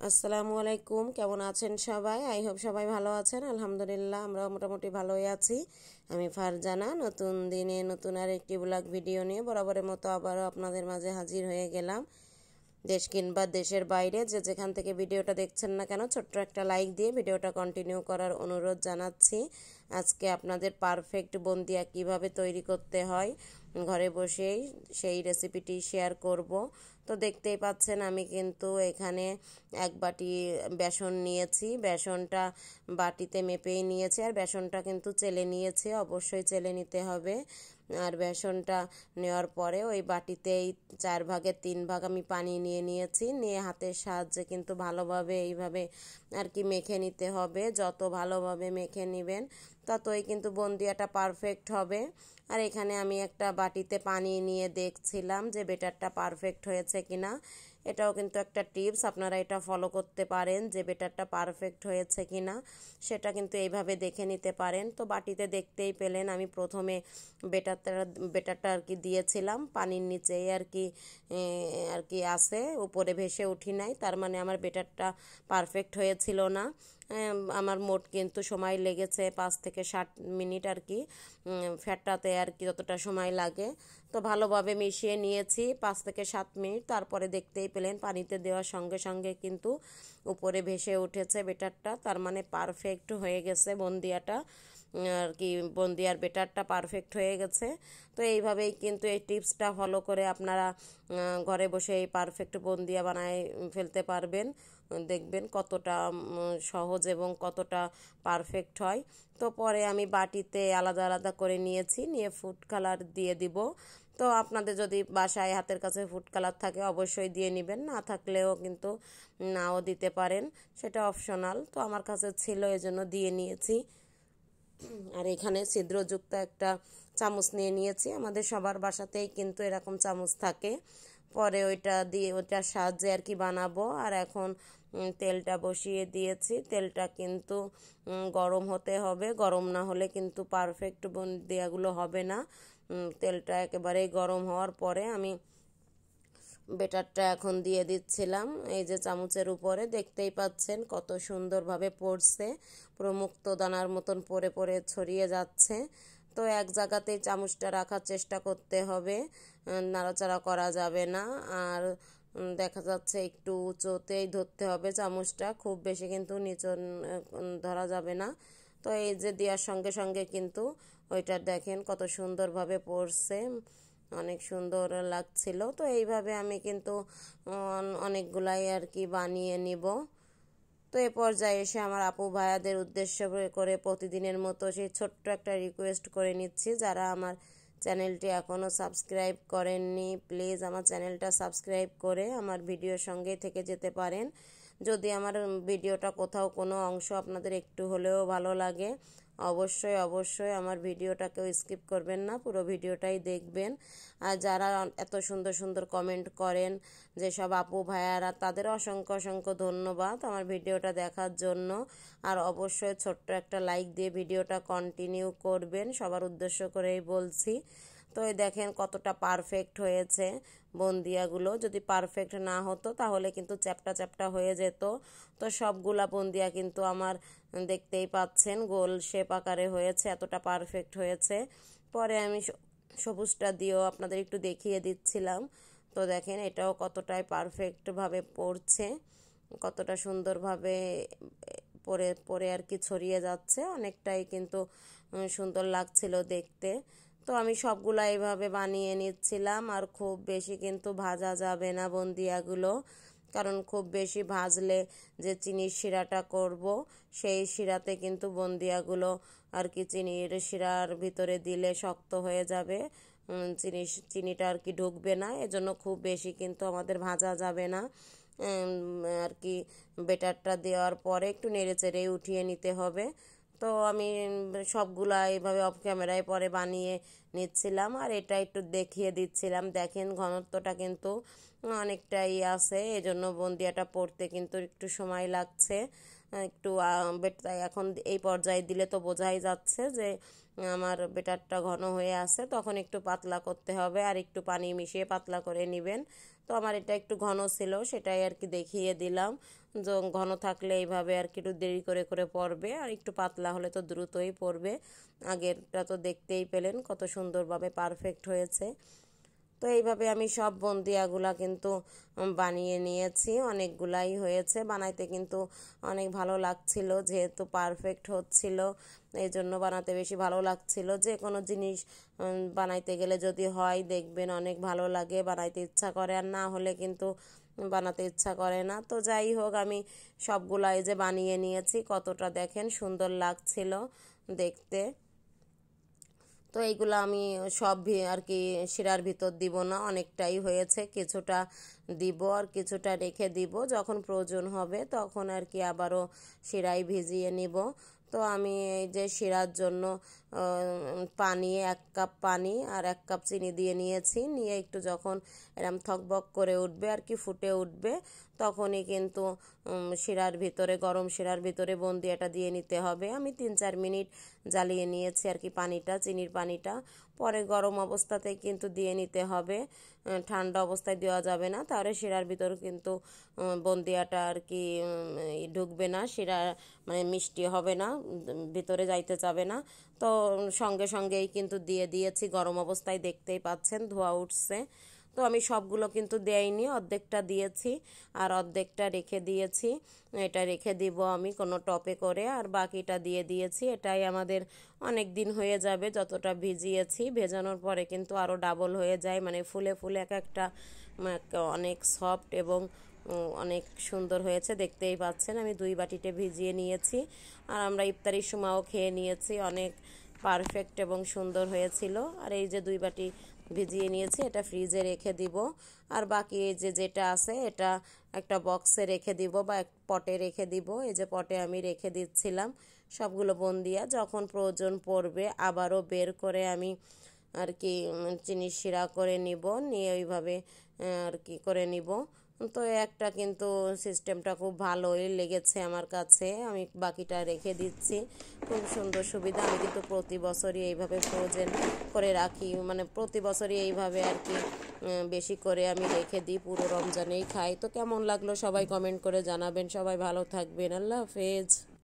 আসসালামু আলাইকুম, কেমন আছেন সবাই? আই হোপ সবাই ভালো আছেন। আলহামদুলিল্লাহ আমরা মোটামুটি ভালোই আছি। আমি ফারজানা নতুন দিনে নতুন আর একটি ব্লগ ভিডিও নিয়ে বরাবরের মতো আবারও আপনাদের মাঝে হাজির হয়ে গেলাম। দেশ কিংবা দেশের বাইরে যে যেখান থেকে ভিডিওটা দেখছেন না কেন, ছোট্ট একটা লাইক দিয়ে ভিডিওটা কন্টিনিউ করার অনুরোধ জানাচ্ছি। আজকে আপনাদের পারফেক্ট বন্দিয়া কিভাবে তৈরি করতে হয় ঘরে বসেই সেই রেসিপিটি শেয়ার করব। তো দেখতেই পাচ্ছেন আমি কিন্তু এখানে এক বাটি বেসন নিয়েছি। বেসনটা বাটিতে মেপেই নিয়েছি, আর বেসনটা কিন্তু চেলে নিয়েছি, অবশ্যই চেলে নিতে হবে। আর বেসনটা নেওয়ার পরে ওই বাটিতেই 4/3 আমি পানি নিয়ে নিয়েছি, নিয়ে হাতের সাহায্যে কিন্তু ভালোভাবে এইভাবে আর কি মেখে নিতে হবে। যত ভালোভাবে মেখে নেবেন ততই কিন্তু বন্দিয়াটা পারফেক্ট হবে। আর এখানে আমি একটা বাটিতে পানি নিয়ে দেখছিলাম যে বেটারটা পারফেক্ট হয়েছে কিনা। এটাও কিন্তু একটা টিপস, আপনারা এটা ফলো করতে পারেন যে বেটারটা পারফেক্ট হয়েছে কিনা সেটা কিন্তু এইভাবে দেখে নিতে পারেন। তো বাটিতে দেখতেই পেলেন আমি প্রথমে বেটারটা আর কি দিয়েছিলাম পানির নিচেই আর কি আছে, উপরে ভেসে উঠি নাই, তার মানে আমার বেটারটা পারফেক্ট হয়েছিল না। আমার মোট কিন্তু সময় লেগেছে 5 থেকে 7 মিনিট আর কি, ফ্যাটটাতে আর কি যতটা সময় লাগে। তো ভালোভাবে মিশিয়ে নিয়েছি 5 থেকে 7 মিনিট, তারপরে দেখতেই পেলেন পানিতে দেওয়ার সঙ্গে সঙ্গে কিন্তু উপরে ভেসে উঠেছে বেটারটা, তার মানে পারফেক্ট হয়ে গেছে বন্দিয়াটা আর কি, বন্দিয়ার বেটারটা পারফেক্ট হয়ে গেছে। তো এইভাবেই কিন্তু এই টিপসটা ফলো করে আপনারা ঘরে বসে এই পারফেক্ট বন্দিয়া বানায় ফেলতে পারবেন। দেখবেন কতটা সহজ এবং কতটা পারফেক্ট হয়। তো পরে আমি বাটিতে আলাদা আলাদা করে নিয়েছি, নিয়ে ফুড কালার দিয়ে দিব। তো আপনাদের যদি বাসায় হাতের কাছে ফুড কালার থাকে অবশ্যই দিয়ে নেবেন, না থাকলেও কিন্তু নাও দিতে পারেন, সেটা অপশনাল। তো আমার কাছে ছিল এজন্য দিয়ে নিয়েছি। আর এখানে ছিদ্রযুক্ত একটা চামচ নিয়ে নিয়েছি, আমাদের সবার বাসাতেই কিন্তু এরকম চামচ থাকে। পরে ওইটা দিয়ে ওইটার সাহায্যে আর কি বানাবো। আর এখন তেলটা বসিয়ে দিয়েছি, তেলটা কিন্তু গরম হতে হবে, গরম না হলে কিন্তু পারফেক্ট বন্দিয়াগুলো হবে না। তেলটা একেবারেই গরম হওয়ার পরে আমি বেটারটা এখন দিয়ে দিচ্ছিলাম এই যে চামচের উপরে, দেখতেই পাচ্ছেন কত সুন্দরভাবে পড়ছে, পুরো মুক্ত দানার মতন পড়ে পড়ে ছড়িয়ে যাচ্ছে। তো এক জায়গাতেই চামচটা রাখার চেষ্টা করতে হবে, নাড়াচাড়া করা যাবে না। আর দেখা যাচ্ছে একটু উঁচুতেই ধরতে হবে চামচটা, খুব বেশি কিন্তু নিচু ধরা যাবে না। তো এই যে দেওয়ার সঙ্গে সঙ্গে কিন্তু ওইটা দেখেন কত সুন্দরভাবে পড়ছে, অনেক সুন্দর লাগছিল। তো এইভাবে আমি কিন্তু অনেকগুলাই আর কি বানিয়ে নিব। তো এ পর্যায়ে এসে আমার আপু ভাইয়াদের উদ্দেশ্য করে প্রতিদিনের মতো সেই ছোট্ট একটা রিকোয়েস্ট করে নিচ্ছি, যারা আমার চ্যানেলটি এখনও সাবস্ক্রাইব করেননি প্লিজ আমার চ্যানেলটা সাবস্ক্রাইব করে আমার ভিডিওর সঙ্গে থেকে যেতে পারেন। যদি আমার ভিডিওটা কোথাও কোনো অংশ আপনাদের একটু হলেও ভালো লাগে অবশ্যই অবশ্যই আমার ভিডিওটাকেও স্কিপ করবেন না, পুরো ভিডিওটাই দেখবেন। আর যারা এত সুন্দর সুন্দর কমেন্ট করেন যেসব আপু ভাইয়ারা, তাদের অসংখ্য অসংখ্য ধন্যবাদ আমার ভিডিওটা দেখার জন্য। আর অবশ্যই ছোট্ট একটা লাইক দিয়ে ভিডিওটা কন্টিনিউ করবেন, সবার উদ্দেশ্য করেই বলছি। তো এই দেখেন কতটা পারফেক্ট হয়েছে বন্দিয়াগুলো, যদি পারফেক্ট না হতো তাহলে কিন্তু চ্যাপটা চ্যাপটা হয়ে যেত। তো সবগুলা বন্দিয়া কিন্তু আমার দেখতেই পাচ্ছেন গোল শেপ আকারে হয়েছে, এতটা পারফেক্ট হয়েছে। পরে আমি সবুজটা দিয়েও আপনাদের একটু দেখিয়ে দিচ্ছিলাম। তো দেখেন এটাও কতটাই পারফেক্টভাবে পড়ছে, কতটা সুন্দরভাবে পরে পরে আর কি ছড়িয়ে যাচ্ছে, অনেকটাই কিন্তু সুন্দর লাগছিল দেখতে। তো আমি সবগুলা এইভাবে বানিয়ে নিচ্ছিলাম। আর খুব বেশি কিন্তু ভাজা যাবে না বন্দিয়াগুলো, কারণ খুব বেশি ভাজলে যে চিনির শিরাটা করব সেই শিরাতে কিন্তু বন্দিয়াগুলো আর কি চিনির শিরার ভিতরে দিলে শক্ত হয়ে যাবে, চিনিটা আর কি ঢুকবে না, এজন্য খুব বেশি কিন্তু আমাদের ভাজা যাবে না। আর কি বেটারটা দেওয়ার পরে একটু নেড়ে চেড়ে উঠিয়ে নিতে হবে। তো আমি সবগুলা এইভাবে অফ ক্যামেরায় পরে বানিয়ে নিচ্ছিলাম, আর এটা একটু দেখিয়ে দিচ্ছিলাম। দেখেন ঘনত্বটা কিন্তু অনেকটাই আছে, এজন্য বন্দিয়াটা পড়তে কিন্তু একটু সময় লাগছে একটু। এখন এই পর্যায়ে দিলে তো বোঝাই যাচ্ছে যে আমার বেটারটা ঘন হয়ে আছে, তখন একটু পাতলা করতে হবে, আর একটু পানি মিশিয়ে পাতলা করে নেবেন, তো আমার এটা একটু ঘন ছিল, সেটাই আর কি দেখিয়ে দিলাম। ঘন থাকলে এইভাবে আর কি একটু দেরি করে করে পড়বে, আর একটু পাতলা হলে তো দ্রুতই পড়বে। আগেরটা তো দেখতেই পেলেন কত সুন্দরভাবে পারফেক্ট হয়েছে। তো এইভাবে আমি সব বন্দিয়াগুলা কিন্তু বানিয়ে নিয়েছি, অনেকগুলাই হয়েছে। বানাইতে কিন্তু অনেক ভালো লাগছিল, যেহেতু পারফেক্ট হচ্ছিল এই জন্য বানাতে বেশি ভালো লাগছিল। যে কোনো জিনিস বানাইতে গেলে যদি হয় দেখবেন অনেক ভালো লাগে, বানাইতে ইচ্ছা করে, আর না হলে কিন্তু বানাতে ইচ্ছা করে না। তো যাই হোক, আমি সবগুলাই যে বানিয়ে নিয়েছি, কতটা দেখেন সুন্দর লাগছিল দেখতে। তো এইগুলো আমি সব আর কি শিরার ভিতর দিব না, অনেকটাই হয়েছে, কিছুটা দিব আর কিছুটা রেখে দিব, যখন প্রয়োজন হবে তখন আর কি আবারও শিরায় ভিজিয়ে নিব। তো আমি এই যে শিরার জন্য পানি 1 কাপ পানি আর 1 কাপ চিনি দিয়ে নিয়েছি, নিয়ে একটু যখন এরম থকবক করে উঠবে আর কি ফুটে উঠবে, তখনই কিন্তু শিরার ভিতরে, গরম শিরার ভিতরে বন্দিয়াটা দিয়ে নিতে হবে। আমি 3-4 মিনিট জ্বালিয়ে নিয়েছি আর কি পানিটা, চিনির পানিটা। পরে গরম অবস্থাতেই কিন্তু দিয়ে নিতে হবে, ঠান্ডা অবস্থায় দেওয়া যাবে না, তাহলে শিরার ভিতর কিন্তু বন্দিয়াটা আর কি ঢুকবে না, শিরা মানে মিষ্টি হবে না, ভিতরে যাইতে যাবে না। তো সঙ্গে সঙ্গেই কিন্তু দিয়ে দিয়েছি গরম অবস্থায়, দেখতেই পাচ্ছেন ধোয়া উঠছে। তো আমি সবগুলো কিন্তু দেইনি, অর্ধেকটা দিয়েছি আর অর্ধেকটা রেখে দিয়েছি। এটা রেখে দিব আমি কোনো টপে করে, আর বাকিটা দিয়ে দিয়েছি। এটাই আমাদের অনেক দিন হয়ে যাবে, যতটা ভিজিয়েছি। ভেজানোর পরে কিন্তু আরও ডাবল হয়ে যায়, মানে ফুলে ফুলে এক একটা অনেক সফট এবং অনেক সুন্দর হয়েছে, দেখতেই পাচ্ছেন। আমি 2 বাটিতে ভিজিয়ে নিয়েছি, আর আমরা ইফতারির সময়ও খেয়ে নিয়েছি, অনেক পারফেক্ট এবং সুন্দর হয়েছিল। আর এই যে 2 বাটি ভিজিয়ে নিয়েছি, এটা ফ্রিজে রেখে দিব। আর বাকি এই যে যেটা আছে এটা একটা বক্সে রেখে দিব বা এক পটে রেখে দিব। এই যে পটে আমি রেখে দিচ্ছিলাম সবগুলো বন্দিয়া, যখন প্রয়োজন পড়বে আবারও বের করে আমি আর কি চিনি শিরা করে নিব, নিয়ে ওইভাবে আর কি করে নিব। তো একটা কিন্তু সিস্টেমটা খুব ভালোই লেগেছে আমার কাছে, আমি বাকিটা রেখে দিচ্ছি, খুব সুন্দর সুবিধা। আমি কিন্তু প্রতি বছরই এইভাবে ফ্রোজেন করে রাখি, মানে প্রতি বছরই এইভাবে আর কি বেশি করে আমি রেখে দিই, পুরো রমজানেই খাই। তো কেমন লাগলো সবাই কমেন্ট করে জানাবেন, সবাই ভালো থাকবেন, আল্লাহ হাফেজ।